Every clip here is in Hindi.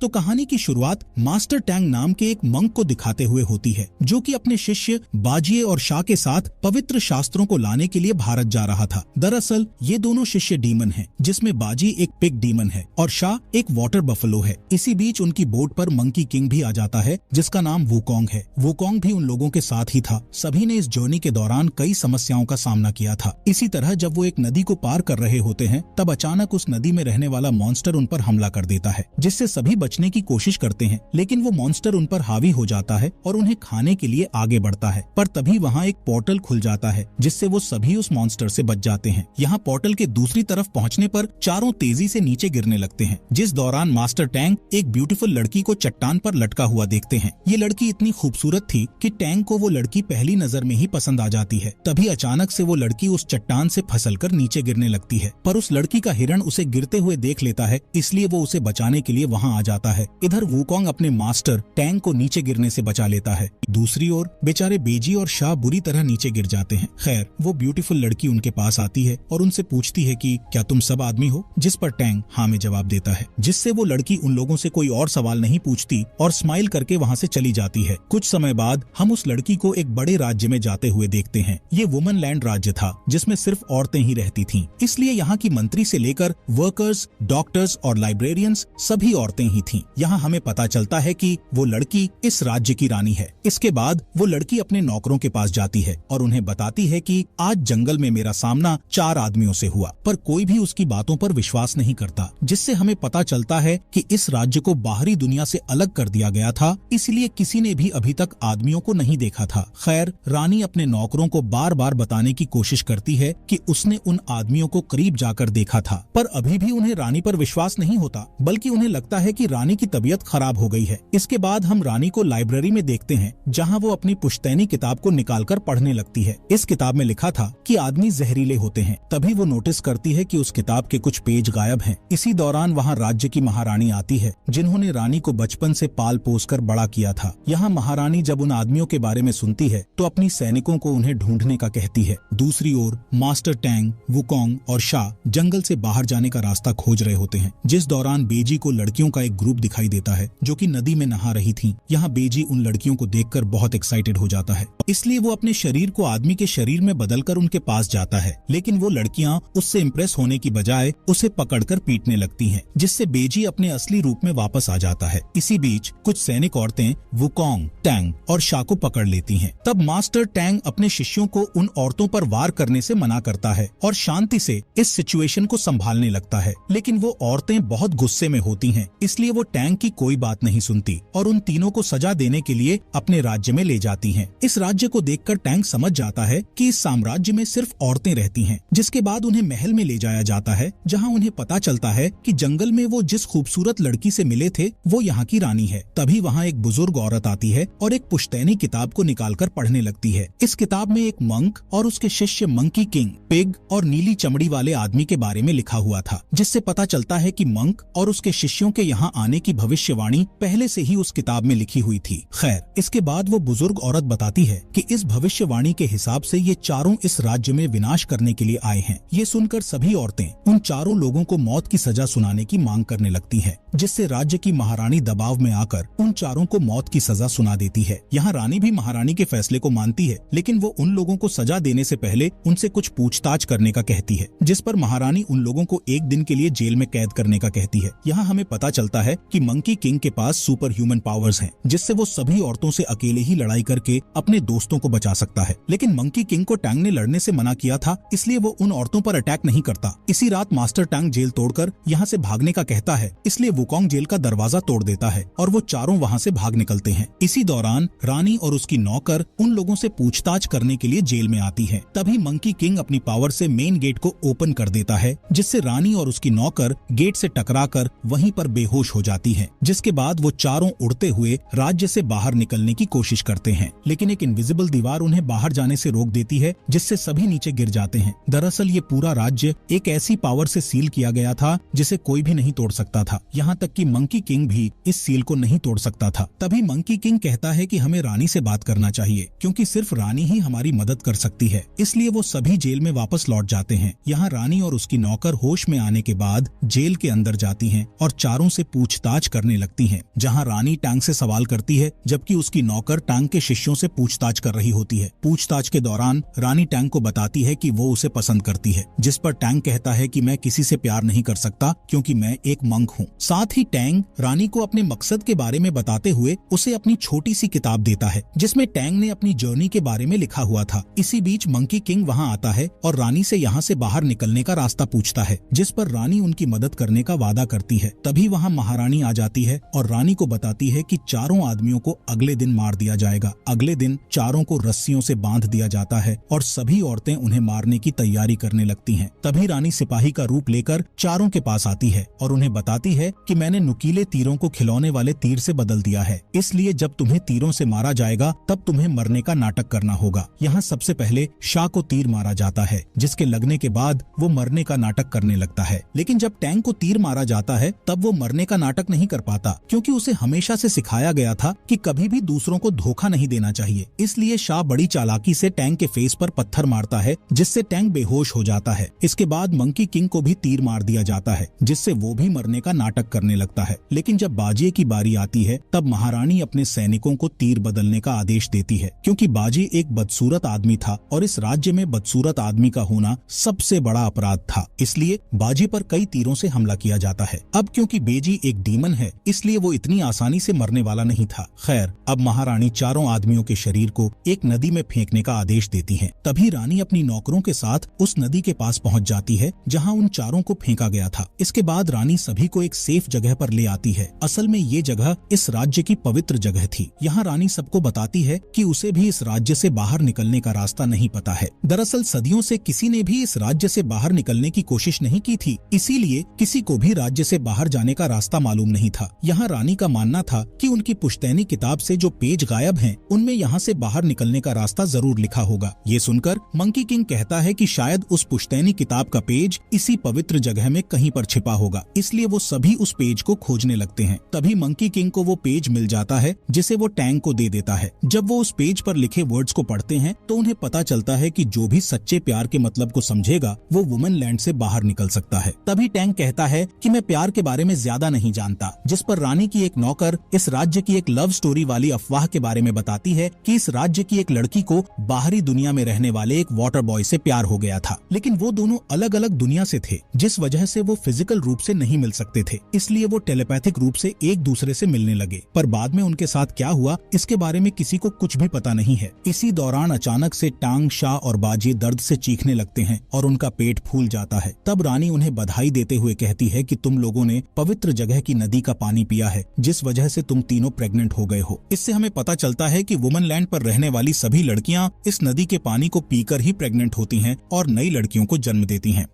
तो कहानी की शुरुआत मास्टर टैंग नाम के एक मंक को दिखाते हुए होती है, जो कि अपने शिष्य बाजिए और शाह के साथ पवित्र शास्त्रों को लाने के लिए भारत जा रहा था। दरअसल ये दोनों शिष्य डीमन हैं, जिसमें बाजी एक पिग डीमन है और शाह एक वाटर बफलो है। इसी बीच उनकी बोट पर मंकी किंग भी आ जाता है, जिसका नाम वुकोंग है। वुकोंग भी उन लोगों के साथ ही था। सभी ने इस जर्नी के दौरान कई समस्याओं का सामना किया था। इसी तरह जब वो एक नदी को पार कर रहे होते हैं, तब अचानक उस नदी में रहने वाला मॉन्स्टर उन पर हमला कर देता है, जिससे सभी बचने की कोशिश करते हैं, लेकिन वो मॉन्स्टर उन पर हावी हो जाता है और उन्हें खाने के लिए आगे बढ़ता है। पर तभी वहाँ एक पोर्टल खुल जाता है, जिससे वो सभी उस मॉन्स्टर से बच जाते हैं। यहाँ पोर्टल के दूसरी तरफ पहुँचने पर चारों तेजी से नीचे गिरने लगते हैं, जिस दौरान मास्टर टैंग एक ब्यूटीफुल लड़की को चट्टान पर लटका हुआ देखते हैं। ये लड़की इतनी खूबसूरत थी कि टैंग को वो लड़की पहली नजर में ही पसंद आ जाती है। तभी अचानक से वो लड़की उस चट्टान से फिसलकर नीचे गिरने लगती है, पर उस लड़की का हिरण उसे गिरते हुए देख लेता है, इसलिए वो उसे बचाने के लिए वहाँ आ जाता है। इधर वुकोंग अपने मास्टर टैंग को नीचे गिरने से बचा लेता है। दूसरी ओर बेचारे बेजी और शाह बुरी तरह नीचे गिर जाते हैं। खैर, वो ब्यूटीफुल लड़की उनके पास आती है और उनसे पूछती है कि क्या तुम सब आदमी हो, जिस पर टैंग हाँ में जवाब देता है, जिससे वो लड़की उन लोगों से कोई और सवाल नहीं पूछती और स्माइल करके वहाँ से चली जाती है। कुछ समय बाद हम उस लड़की को एक बड़े राज्य में जाते हुए देखते हैं। ये वुमन लैंड राज्य था, जिसमें सिर्फ औरतें ही रहती थीं, इसलिए यहाँ की मंत्री से लेकर वर्कर्स, डॉक्टर्स और लाइब्रेरियंस सभी औरतें ही थीं। यहाँ हमें पता चलता है कि वो लड़की इस राज्य की रानी है। इसके बाद वो लड़की अपने नौकरों के पास जाती है और उन्हें बताती है कि आज जंगल में मेरा सामना 4 आदमियों से हुआ, पर कोई भी उसकी बातों पर विश्वास नहीं करता, जिससे हमें पता चलता है कि इस राज्य को बाहरी दुनिया से अलग कर दिया गया था, इसलिए किसी ने भी अभी तक आदमियों को नहीं देखा था। खैर, रानी अपने नौकरों को बार बार बताने की कोशिश करती है कि उसने उन आदमियों को करीब जाकर देखा था, पर अभी भी उन्हें रानी पर विश्वास नहीं होता, बल्कि उन्हें लगता है कि रानी की तबीयत खराब हो गई है। इसके बाद हम रानी को लाइब्रेरी में देखते हैं, जहाँ वो अपनी पुश्तैनी किताब को निकालकर पढ़ने लगती है। इस किताब में लिखा था कि आदमी जहरीले होते हैं। तभी वो नोटिस करती है कि उस किताब के कुछ पेज गायब हैं। इसी दौरान वहाँ राज्य की महारानी आती है, जिन्होंने रानी को बचपन से पाल पोस कर बड़ा किया था। यहाँ महारानी जब उन आदमियों के बारे में सुनती है, तो अपनी सैनिकों को उन्हें ढूंढने का कहती है। दूसरी ओर मास्टर टैंग, वुकोंग और शाह जंगल से बाहर जाने का रास्ता खोज रहे होते हैं, जिस दौरान बेजी को लड़कियों का एक ग्रुप दिखाई देता है, जो कि नदी में नहा रही थीं। यहाँ बेजी उन लड़कियों को देखकर बहुत एक्साइटेड हो जाता है, इसलिए वो अपने शरीर को आदमी के शरीर में बदलकर उनके पास जाता है, लेकिन वो लड़कियाँ उससे इम्प्रेस होने की बजाय उसे पकड़कर पीटने लगती हैं, जिससे बेजी अपने असली रूप में वापस आ जाता है। इसी बीच कुछ सैनिक औरतें वुकोंग, टैंग और शाह को पकड़ लेती हैं। तब मास्टर टैंग अपने शिष्यों को उन औरतों पर वार करने से मना करता है और शांति से इस सिचुएशन को संभालने लगता है, लेकिन वो औरतें बहुत गुस्से में होती हैं, इसलिए वो टैंग की कोई बात नहीं सुनती और उन तीनों को सजा देने के लिए अपने राज्य में ले जाती हैं। इस राज्य को देखकर टैंग समझ जाता है कि इस साम्राज्य में सिर्फ औरतें रहती हैं, जिसके बाद उन्हें महल में ले जाया जाता है, जहाँ उन्हें पता चलता है कि जंगल में वो जिस खूबसूरत लड़की से मिले थे, वो यहाँ की रानी है। तभी वहाँ एक बुजुर्ग औरत आती है और एक पुश्तैनी किताब को निकालकर पढ़ने लगती है। इस किताब में एक मंक और उसके शिष्य मंकी किंग, पिग और नीली चमड़ी वाले आदमी के बारे में लिखा हुआ था, जिससे पता चलता है कि मंक और उसके शिष्यों के यहाँ आने की भविष्यवाणी पहले से ही उस किताब में लिखी हुई थी। खैर, इसके बाद वो बुजुर्ग औरत बताती है कि इस भविष्यवाणी के हिसाब से ये चारों इस राज्य में विनाश करने के लिए आए हैं। ये सुनकर सभी औरतें उन चारों लोगों को मौत की सजा सुनाने की मांग करने लगती हैं, जिससे राज्य की महारानी दबाव में आकर उन चारों को मौत की सजा सुना देती है। यहाँ रानी भी महारानी के फैसले को मानती है, लेकिन वो उन लोगों को सजा देने से पहले उनसे कुछ पूछताछ करने का कहती है, जिस पर महारानी उन लोगों को 1 दिन के लिए जेल में कैद करने का कहती है। यहाँ हमें पता चलता है कि मंकी किंग के पास सुपर ह्यूमन पावर्स हैं, जिससे वो सभी औरतों से अकेले ही लड़ाई करके अपने दोस्तों को बचा सकता है। लेकिन मंकी किंग को टैंग ने लड़ने से मना किया था, इसलिए वो उन औरतों पर अटैक नहीं करता। इसी रात मास्टर टैंग जेल तोड़कर यहाँ से भागने का कहता है, इसलिए वुकोंग जेल का दरवाजा तोड़ देता है और वो चारों वहाँ से भाग निकलते हैं। इसी दौरान रानी और उसकी नौकर उन लोगों से पूछताछ करने के लिए जेल में आती है। तभी मंकी किंग अपनी पावर से मेन गेट को ओपन कर देता है, जिससे रानी और उसकी नौकर गेट से टकराकर वहीं पर बेहोश हो जाती है। जिसके बाद वो चारों उड़ते हुए राज्य से बाहर निकलने की कोशिश करते हैं, लेकिन एक इनविजिबल दीवार उन्हें बाहर जाने से रोक देती है, जिससे सभी नीचे गिर जाते हैं। दरअसल ये पूरा राज्य एक ऐसी पावर से सील किया गया था जिसे कोई भी नहीं तोड़ सकता था, यहाँ तक कि मंकी किंग भी इस सील को नहीं तोड़ सकता था। तभी मंकी किंग कहता है कि हमें रानी से बात करना चाहिए, क्योंकि सिर्फ रानी ही हमारी मदद कर सकती है। इसलिए वो सभी जेल में वापस लौट जाते हैं। यहाँ रानी और उसकी नौकर होश में आने के बाद जेल के अंदर जाती हैं और चारों से पूछ पूछताछ करने लगती हैं, जहां रानी टैंग से सवाल करती है जबकि उसकी नौकर टैंग के शिष्यों से पूछताछ कर रही होती है। पूछताछ के दौरान रानी टैंग को बताती है कि वो उसे पसंद करती है, जिस पर टैंग कहता है कि मैं किसी से प्यार नहीं कर सकता क्योंकि मैं एक मंक हूँ। साथ ही टैंग रानी को अपने मकसद के बारे में बताते हुए उसे अपनी छोटी सी किताब देता है जिसमें टैंग ने अपनी जर्नी के बारे में लिखा हुआ था। इसी बीच मंकी किंग वहाँ आता है और रानी से यहाँ से बाहर निकलने का रास्ता पूछता है, जिस पर रानी उनकी मदद करने का वादा करती है। तभी वहाँ महारानी आ जाती है और रानी को बताती है कि चारों आदमियों को अगले दिन मार दिया जाएगा। अगले दिन चारों को रस्सियों से बांध दिया जाता है और सभी औरतें उन्हें मारने की तैयारी करने लगती हैं। तभी रानी सिपाही का रूप लेकर चारों के पास आती है और उन्हें बताती है कि मैंने नुकीले तीरों को खिलौने वाले तीर से बदल दिया है, इसलिए जब तुम्हें तीरों से मारा जाएगा तब तुम्हें मरने का नाटक करना होगा। यहाँ सबसे पहले शाह को तीर मारा जाता है, जिसके लगने के बाद वो मरने का नाटक करने लगता है। लेकिन जब टैंग को तीर मारा जाता है तब वो मरने का नाटक नहीं कर पाता, क्योंकि उसे हमेशा से सिखाया गया था कि कभी भी दूसरों को धोखा नहीं देना चाहिए। इसलिए शाह बड़ी चालाकी से टैंग के फेस पर पत्थर मारता है, जिससे टैंग बेहोश हो जाता है। इसके बाद मंकी किंग को भी तीर मार दिया जाता है, जिससे वो भी मरने का नाटक करने लगता है। लेकिन जब बाजिए की बारी आती है तब महारानी अपने सैनिकों को तीर बदलने का आदेश देती है, क्योंकि बाजी एक बदसूरत आदमी था और इस राज्य में बदसूरत आदमी का होना सबसे बड़ा अपराध था। इसलिए बाजी पर कई तीरों से हमला किया जाता है। अब क्योंकि बेजी एक डीमन है, इसलिए वो इतनी आसानी से मरने वाला नहीं था। खैर, अब महारानी चारों आदमियों के शरीर को एक नदी में फेंकने का आदेश देती है। तभी रानी अपनी नौकरों के साथ उस नदी के पास पहुंच जाती है जहां उन चारों को फेंका गया था। इसके बाद रानी सभी को एक सेफ जगह पर ले आती है। असल में ये जगह इस राज्य की पवित्र जगह थी। यहाँ रानी सबको बताती है कि उसे भी इस राज्य से बाहर निकलने का रास्ता नहीं पता है। दरअसल सदियों से किसी ने भी इस राज्य से बाहर निकलने की कोशिश नहीं की थी, इसीलिए किसी को भी राज्य से बाहर जाने का रास्ता मालूम नहीं था। यहाँ रानी का मानना था कि उनकी पुश्तैनी किताब से जो पेज गायब हैं, उनमें यहाँ से बाहर निकलने का रास्ता जरूर लिखा होगा। ये सुनकर मंकी किंग कहता है कि शायद उस पुश्तैनी किताब का पेज इसी पवित्र जगह में कहीं पर छिपा होगा, इसलिए वो सभी उस पेज को खोजने लगते हैं। तभी मंकी किंग को वो पेज मिल जाता है, जिसे वो टैंग को दे देता है। जब वो उस पेज पर लिखे वर्ड्स को पढ़ते हैं तो उन्हें पता चलता है कि जो भी सच्चे प्यार के मतलब को समझेगा वो वुमन लैंड से बाहर निकल सकता है। तभी टैंग कहता है कि मैं प्यार के बारे में ज्यादा नहीं जानता, जिस पर रानी की एक नौकर इस राज्य की एक लव स्टोरी वाली अफवाह के बारे में बताती है कि इस राज्य की एक लड़की को बाहरी दुनिया में रहने वाले एक वाटर बॉय से प्यार हो गया था, लेकिन वो दोनों अलग अलग दुनिया से थे, जिस वजह से वो फिजिकल रूप से नहीं मिल सकते थे। इसलिए वो टेलीपैथिक रूप से एक दूसरे से मिलने लगे, पर बाद में उनके साथ क्या हुआ इसके बारे में किसी को कुछ भी पता नहीं है। इसी दौरान अचानक से टांग, शाह और बाजी दर्द से चीखने लगते हैं और उनका पेट फूल जाता है। तब रानी उन्हें बधाई देते हुए कहती है कि तुम लोगों ने पवित्र जगह की नदी का पानी पिया है, जिस वजह से तुम तीनों प्रेग्नेंट हो गए हो। इससे हमें पता चलता है कि वुमन लैंड पर रहने वाली सभी लड़कियां इस नदी के पानी को पीकर ही प्रेग्नेंट होती हैं और नई लड़कियों को जन्म देती हैं।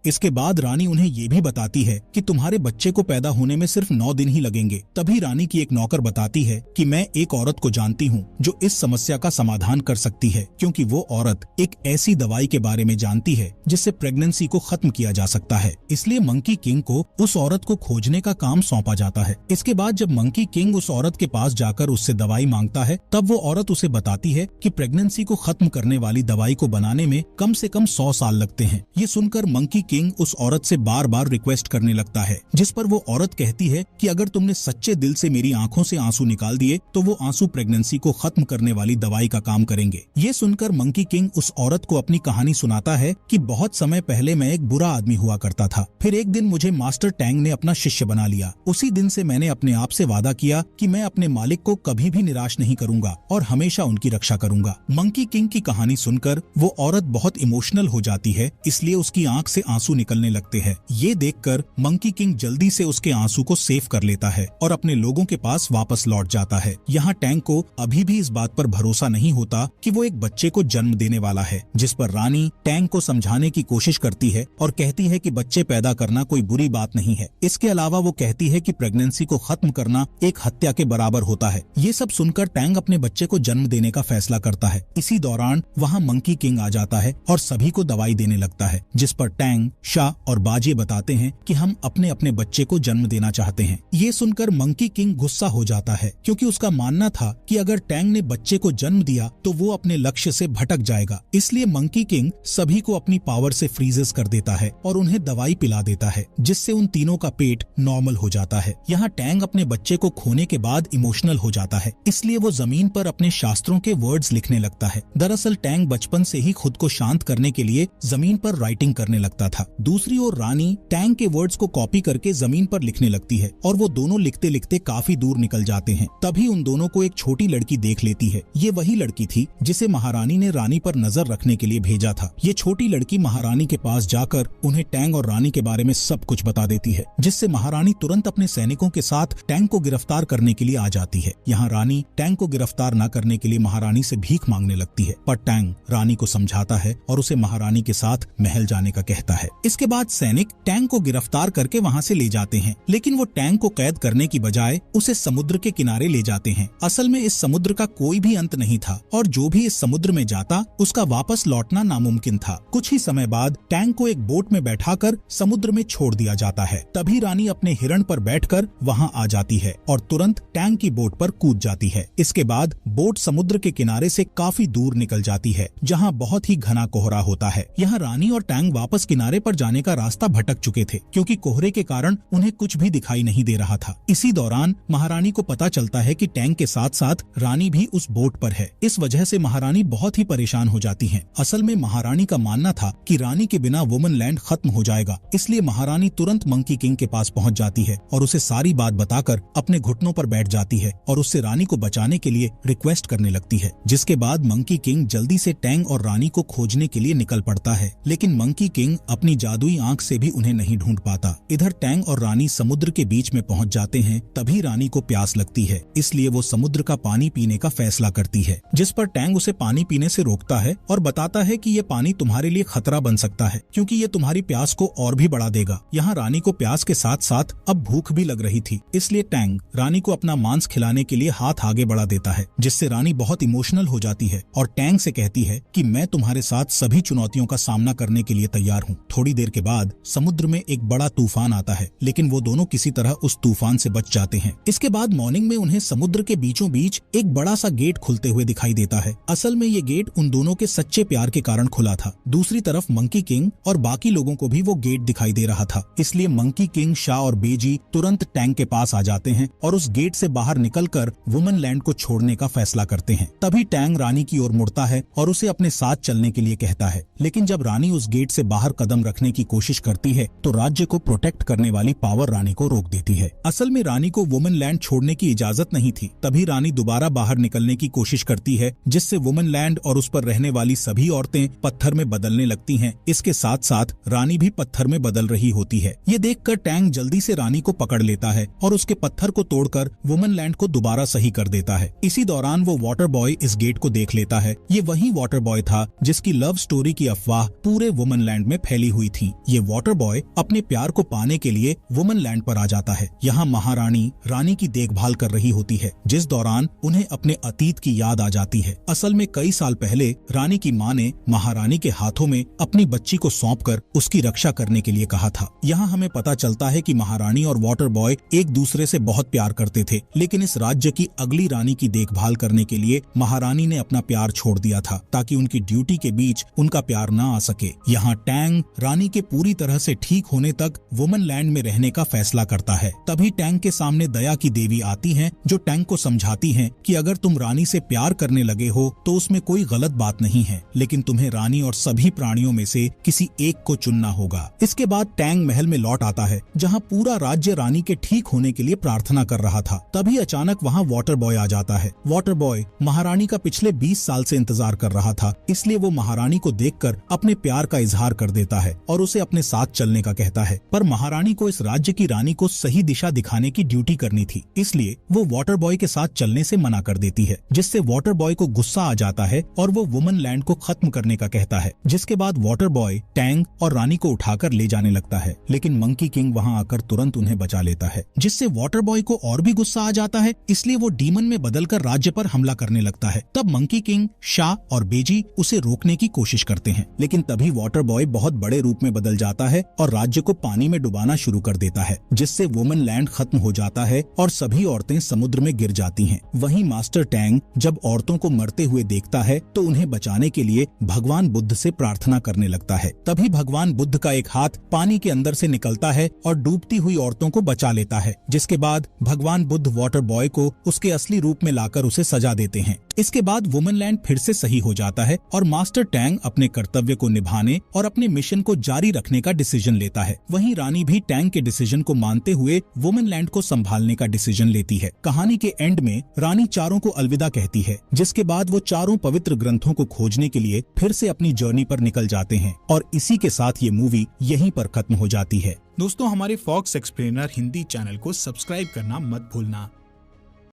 इसके बाद रानी उन्हें ये भी बताती है कि तुम्हारे बच्चे को पैदा होने में सिर्फ 9 दिन ही लगेंगे। तभी रानी की एक नौकर बताती है कि मैं एक औरत को जानती हूँ जो इस समस्या का समाधान कर सकती है, क्योंकि वो औरत एक ऐसी दवाई के बारे में जानती है जिससे प्रेगनेंसी को खत्म किया जा सकता है। इसलिए मंकी किंग को उस औरत को खोजने का काम सौंपा जाता है। इसके बाद जब मंकी किंग उस औरत के पास जाकर उससे दवाई मांगता है, तब वो औरत उसे बताती है कि प्रेगनेंसी को खत्म करने वाली दवाई को बनाने में कम से कम 100 साल लगते हैं। ये सुनकर मंकी किंग उस औरत से बार बार रिक्वेस्ट करने लगता है, जिस पर वो औरत कहती है कि अगर तुमने सच्चे दिल से मेरी आंखों से आंसू निकाल दिए तो वो आंसू प्रेगनेंसी को खत्म करने वाली दवाई का काम करेंगे। ये सुनकर मंकी किंग उस औरत को अपनी कहानी सुनाता है कि बहुत समय पहले मैं एक बुरा आदमी हुआ करता था, फिर एक दिन मुझे मास्टर टैंग ने अपना शिष्य बना लिया। उसी दिन से मैंने अपने आप से वादा किया कि मैं अपने मालिक को कभी भी निराश नहीं करूंगा और हमेशा उनकी रक्षा करूंगा। मंकी किंग की कहानी सुनकर वो औरत बहुत इमोशनल हो जाती है, इसलिए उसकी आंख से आंसू निकलने लगते हैं। ये देखकर मंकी किंग जल्दी से उसके आंसू को सेव कर लेता है और अपने लोगों के पास वापस लौट जाता है। यहाँ टैंग को अभी भी इस बात पर भरोसा नहीं होता कि वो एक बच्चे को जन्म देने वाला है, जिस पर रानी टैंग को समझाने की कोशिश करती है और कहती है कि बच्चे पैदा करना कोई बुरी बात नहीं है। इसके अलावा वो कहती है कि प्रेगनेंसी को खत्म करना एक हत्या के बराबर होता है। ये सब सुनकर टैंग अपने बच्चे को जन्म देने का फैसला करता है। इसी दौरान वहाँ मंकी किंग आ जाता है और सभी को दवाई देने लगता है, जिस पर टैंग, शाह और बाजी बताते हैं कि हम अपने अपने बच्चे को जन्म देना चाहते हैं। ये सुनकर मंकी किंग गुस्सा हो जाता है, क्योंकि उसका मानना था कि अगर टैंग ने बच्चे को जन्म दिया तो वो अपने लक्ष्य से भटक जाएगा। इसलिए मंकी किंग सभी को अपनी पावर से फ्रीजेस कर देता है और उन्हें दवाई पिला देता है, जिससे उन तीनों का पेट नॉर्मल हो जाता है। यहाँ टैंग अपने बच्चे को खोने के बाद इमोशनल हो जाता है, इसलिए वो जमीन पर अपने शास्त्रों के वर्ड्स लिखने लगता है। दरअसल टैंग बचपन से ही खुद को शांत करने के लिए जमीन पर राइटिंग करने लगता था। दूसरी ओर रानी टैंग के वर्ड्स को कॉपी करके जमीन पर लिखने लगती है और वो दोनों लिखते लिखते काफी दूर निकल जाते हैं। तभी उन दोनों को एक छोटी लड़की देख लेती है। ये वही लड़की थी जिसे महारानी ने रानी पर नजर रखने के लिए भेजा था। ये छोटी लड़की महारानी के पास जाकर उन्हें टैंग और रानी के बारे में सब कुछ बता देती है, जिससे महारानी तुरंत अपने सैनिकों के साथ टैंग को गिरफ्तार करने के लिए आ जाती है। यहाँ रानी टैंग को गिरफ्तार न करने के लिए महारानी से भीख मांगने लगती है, पर टैंग रानी को समझाता है और उसे महारानी के साथ महल जाने का कहता है। इसके बाद सैनिक टैंग को गिरफ्तार करके वहाँ से ले जाते हैं, लेकिन वो टैंग को कैद करने की बजाय उसे समुद्र के किनारे ले जाते हैं। असल में इस समुद्र का कोई भी अंत नहीं था और जो भी इस समुद्र में जाता उसका वापस लौटना नामुमकिन था। कुछ ही समय बाद टैंग को एक बोट में बैठाकर समुद्र में छोड़ दिया जाता है। तभी रानी अपने हिरण पर बैठकर वहाँ आ जाती है और तुरंत टैंग की बोट पर कूद जाती है। इसके बाद बोट समुद्र के किनारे से काफी दूर निकल जाती है, जहाँ बहुत ही घना कोहरा होता है। यहाँ रानी और टैंग वापस किनारे पर जाने का रास्ता भटक चुके थे, क्योंकि कोहरे के कारण उन्हें कुछ भी दिखाई नहीं दे रहा था। इसी दौरान महारानी को पता चलता है कि टैंग के साथ साथ रानी भी उस बोट पर है। इस वजह से महारानी बहुत ही परेशान हो जाती हैं। असल में महारानी का मानना था कि रानी के बिना वुमन लैंड खत्म हो जाएगा, इसलिए महारानी तुरंत मंकी किंग के पास पहुंच जाती है और उसे सारी बात बताकर अपने घुटनों पर बैठ जाती है और उससे रानी को बचाने के लिए रिक्वेस्ट करने लगती है। जिसके बाद मंकी किंग जल्दी से टैंग और रानी को खोजने के लिए निकल पड़ता है, लेकिन मंकी किंग अपनी जादुई आंख से भी उन्हें नहीं ढूंढ पाता। इधर टैंग और रानी समुद्र के बीच में पहुंच जाते हैं। तभी रानी को प्यास लगती है, इसलिए वो समुद्र का पानी पीने का फैसला करती है, जिस पर टैंग उसे पानी पीने से रोकता है और बताता है कि ये पानी तुम्हारे लिए खतरा बन सकता है, क्योंकि ये तुम्हारी प्यास को और भी बढ़ा देगा। यहाँ रानी को प्यास के साथ साथ अब भूख भी लग रही थी, इसलिए टैंग रानी को अपना मांस खिलाने के लिए हाथ आगे बढ़ा देता है, जिससे रानी बहुत इमोशनल हो जाती है और टैंग से कहती है कि मैं तुम्हारे साथ सभी चुनौतियों का सामना करने के लिए तैयार हूँ। थोड़ी देर के बाद समुद्र में एक बड़ा तूफान आता है, लेकिन वो दोनों किसी तरह उस तूफान से बच जाते हैं। इसके बाद मॉर्निंग में उन्हें समुद्र के बीचों बीच एक बड़ा सा गेट खुलते हुए दिखाई देता है। असल में ये गेट उन दोनों के सच्चे प्यार के कारण खुला था। दूसरी तरफ मंकी किंग और बाकी लोगों को भी वो गेट दिखाई दे रहा था, इसलिए मंकी किंग, शाह और बेजी तुरंत टैंग के पास आ जाते हैं और उस गेट से बाहर निकलकर वुमन लैंड को छोड़ने का फैसला करते हैं। तभी टैंग रानी की ओर मुड़ता है और उसे अपने साथ चलने के लिए कहता है, लेकिन जब रानी उस गेट से बाहर कदम रखने की कोशिश करती है तो राज्य को प्रोटेक्ट करने वाली पावर रानी को रोक देती है। असल में रानी को वुमन लैंड छोड़ने की इजाजत नहीं थी। तभी रानी दोबारा बाहर निकलने की कोशिश करती है, जिससे वुमन लैंड और उस पर रहने वाली सभी औरतें पत्थर में बदलने लगती हैं। इसके साथ साथ रानी भी पत्थर में बदल रही होती है। ये देखकर टैंग जल्दी से रानी को पकड़ लेता है और उसके पत्थर को तोड़कर वुमन लैंड को दोबारा सही कर देता है। इसी दौरान वो वाटर बॉय इस गेट को देख लेता है। ये वही वाटर बॉय था जिसकी लव स्टोरी की अफवाह पूरे वुमन लैंड में फैली हुई थी। ये वाटर बॉय अपने प्यार को पाने के लिए वुमन लैंड पर आ जाता है। यहाँ महारानी रानी की देखभाल कर रही होती है, जिस दौरान उन्हें अपने अतीत की याद आ जाती है। असल में कई साल पहले रानी की माँ ने महारानी के हाथों में अपनी बच्ची को सौंपकर उसकी रक्षा करने के लिए कहा था। यहाँ हमें पता चलता है कि महारानी और वाटर बॉय एक दूसरे से बहुत प्यार करते थे, लेकिन इस राज्य की अगली रानी की देखभाल करने के लिए महारानी ने अपना प्यार छोड़ दिया था, ताकि उनकी ड्यूटी के बीच उनका प्यार न आ सके। यहाँ टैंग रानी के पूरी तरह से ठीक होने तक वुमन लैंड में रहने का फैसला करता है। तभी टैंग के सामने दया की देवी आती हैं, जो टैंग को समझाती हैं कि अगर तुम रानी से प्यार करने लगे हो तो उसमें कोई गलत बात नहीं है, लेकिन तुम्हें रानी और सभी प्राणियों में से किसी एक को चुनना होगा। इसके बाद टैंग महल में लौट आता है, जहाँ पूरा राज्य रानी के ठीक होने के लिए प्रार्थना कर रहा था। तभी अचानक वहाँ वाटर बॉय आ जाता है। वाटर बॉय महारानी का पिछले 20 साल से इंतजार कर रहा था, इसलिए वो महारानी को देखकर अपने प्यार का इजहार कर देता है और उसे अपने साथ चलने का कहता है। पर महारानी को इस राज्य की रानी को सही दिशा दिखाने की ड्यूटी करनी थी, इसलिए वो वाटर बॉय के साथ चलने से मना कर देती है, जिससे वाटर बॉय को गुस्सा आ जाता है और वो वुमन लैंड को खत्म करने का कहता है। जिसके बाद वाटर बॉय टैंग और रानी को उठाकर ले जाने लगता है, लेकिन मंकी किंग वहाँ आकर तुरंत उन्हें बचा लेता है, जिससे वाटर बॉय को और भी गुस्सा आ जाता है, इसलिए वो डीमन में बदलकर राज्य पर हमला करने लगता है। तब मंकी किंग, शाह और बेजी उसे रोकने की कोशिश करते हैं, लेकिन तभी वाटर बॉय बहुत बड़े रूप में बदल जाता है और राज्य को पानी में डुबाना शुरू कर देता है, जिससे वुमन लैंड खत्म हो जाता है और सभी औरतें समुद्र में गिर जाती हैं। वहीं मास्टर टैंग जब औरतों को मरते हुए देखता है तो उन्हें बचाने के लिए भगवान बुद्ध से प्रार्थना करने लगता है। तभी भगवान बुद्ध का एक हाथ पानी के अंदर से निकलता है और डूबती हुई औरतों को बचा लेता है, जिसके बाद भगवान बुद्ध वाटर बॉय को उसके असली रूप में लाकर उसे सजा देते हैं। इसके बाद वुमनलैंड फिर से सही हो जाता है और मास्टर टैंग अपने कर्तव्य को निभाने और अपने मिशन को जारी रखने का डिसीजन लेता है। वहीं रानी भी टैंग के डिसीजन को मानते हुए वुमनलैंड को संभालने का डिसीजन लेती है। कहानी के एंड में रानी चारों को अलविदा कहती है, जिसके बाद वो चारों पवित्र ग्रंथों को खोजने के लिए फिर से अपनी जर्नी पर निकल जाते हैं और इसी के साथ ये मूवी यहीं पर खत्म हो जाती है। दोस्तों, हमारे फॉक्स एक्सप्लेनर हिंदी चैनल को सब्सक्राइब करना मत भूलना।